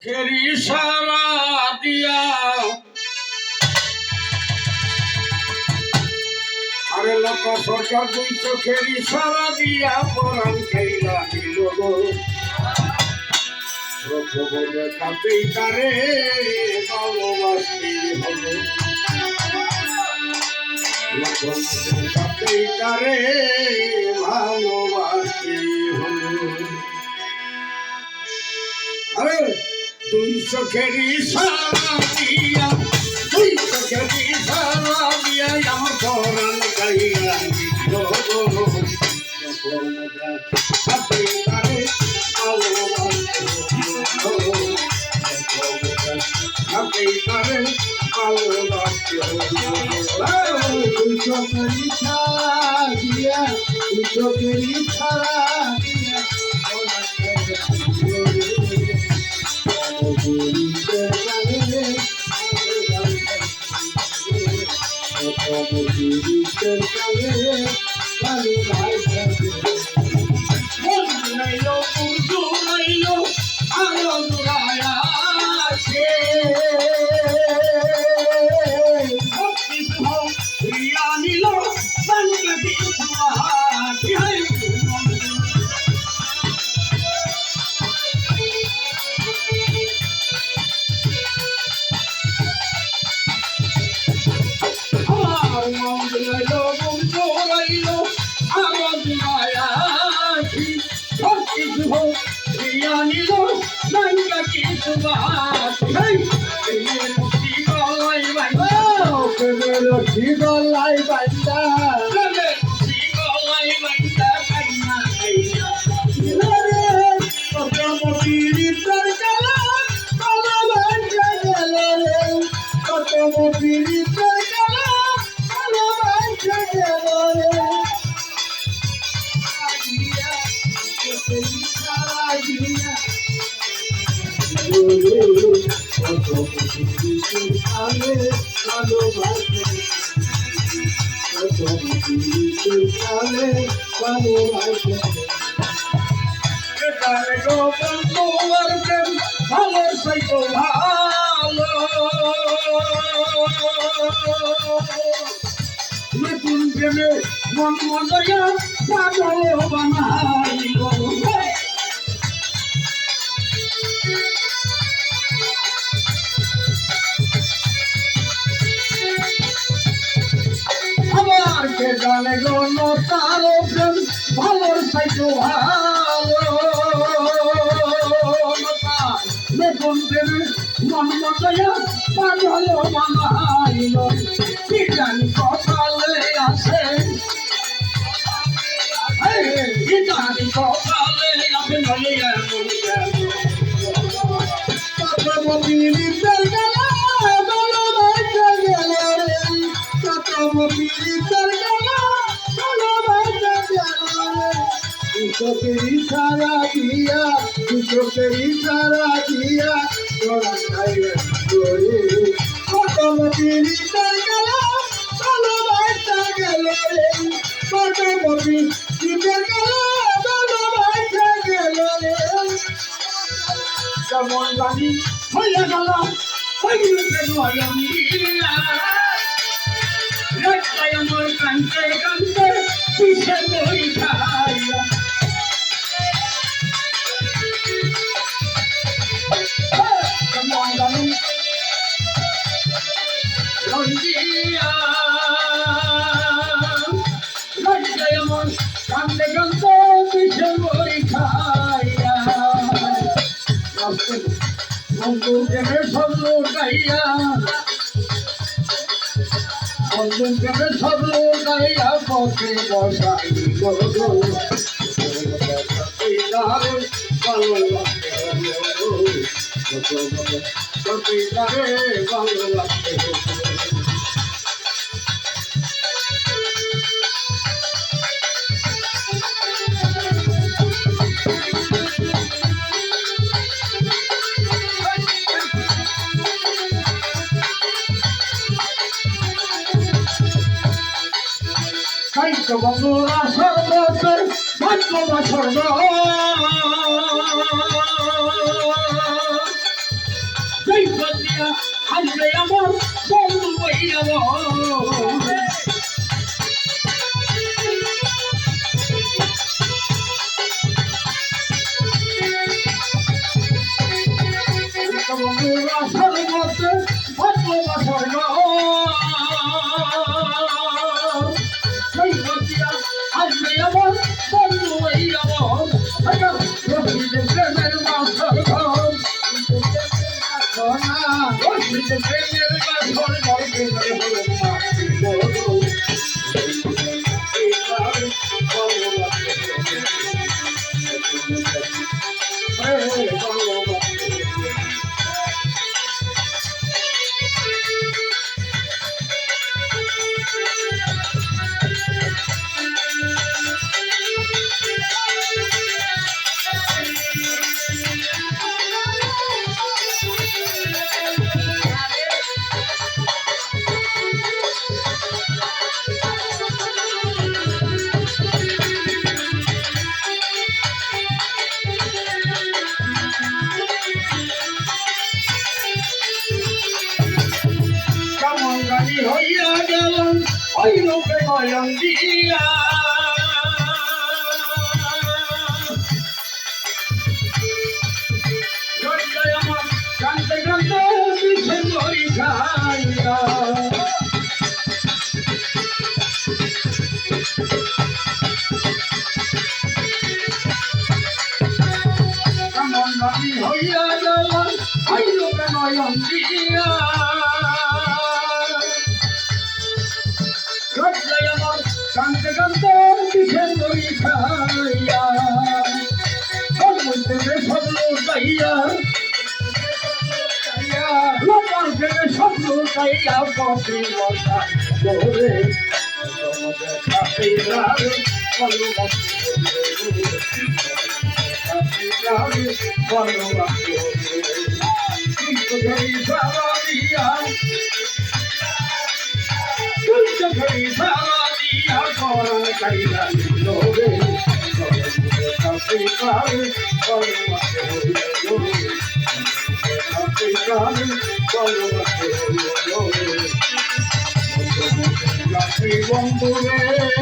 খেরি সারা দিয়া আরে লতা সরকার দুই চোখের সারা দিয়া পরাণ খাইলা দিল গো দেখাতেই তারে ভালোবাসি হলো দেখাতেই তারে ভালোবাসি হলো আরে দুই চোখেরই সারা দিয়া দুই চোখেরই সারা দিয়া আমার পরাণ খাইলা দিল গো দেখাতেই তারে ভালোবাসি তারে ভালোবাসি চোখেরি ছাড়া দিয়া চোখেরি ছাড়া দিয়া গলাই বান্দা ভালো সাইকো ভালো নতুন প্রেমে মন মজা পাগল বানাইল আমার কে জানে গো তার প্রেম ভালো সাইকো ভালো নতুন প্রেমে মন মজা পাগল বানাইল কি জানি কপালে আছে কি জানি কপালে আছে নলে এমন পীড়িতের গেলা ভালোবাসা গেল রে কত পীড়িতের গেলা ভালোবাসা গেল রে চোখেরি সারা দিয়া চোখেরি সারা দিয়া তোরা খাইবে রে কত পীড়িতের গেলা ভালোবাসা গেল রে কত পীড়িতের গেলা ভালোবাসা গেল রে কেমন জানি হইয়া গেলাম আমার কান্তে কান্তে পিছে বই খাইয়া কেমন জানি রঞ্জিয়া আমার কান্তে কান্তে পিছে বই খাইয়া বন্ধুকে সব গাইয়া বন্ধুকে সব গাইয়া পথে বসাই ভালো লাগতে সাহিত্য বন্ধুরা সর্বতের ভাগ্য বছর আসবে আমার বন্ধু বইয়াবো বন্ধুর আশার মধ্যে ভালোবাসার সেই বসিয়া আসবে আমার বন্ধু বইয়াবো রশিদের প্রেমের মাথার ঘর রশিদের প্রেমের মাথার ঘর প্রেমের হলো কামঙ্গানি হইয়া গেলাম ওই লোকে নয়ন দিয়া আমার কানতে কানতে পিছে ধরি খাইয়া কামঙ্গানি হইয়া গেলাম ওই লোকে নয়ন দিয়া আমার কানতে কানতে পিছে ধরি খাইয়া স্বপ্ন চাইয়া লোকাল থেকে স্বপ্ন চাইয়া পথে বসা ধরে বন্ধুরে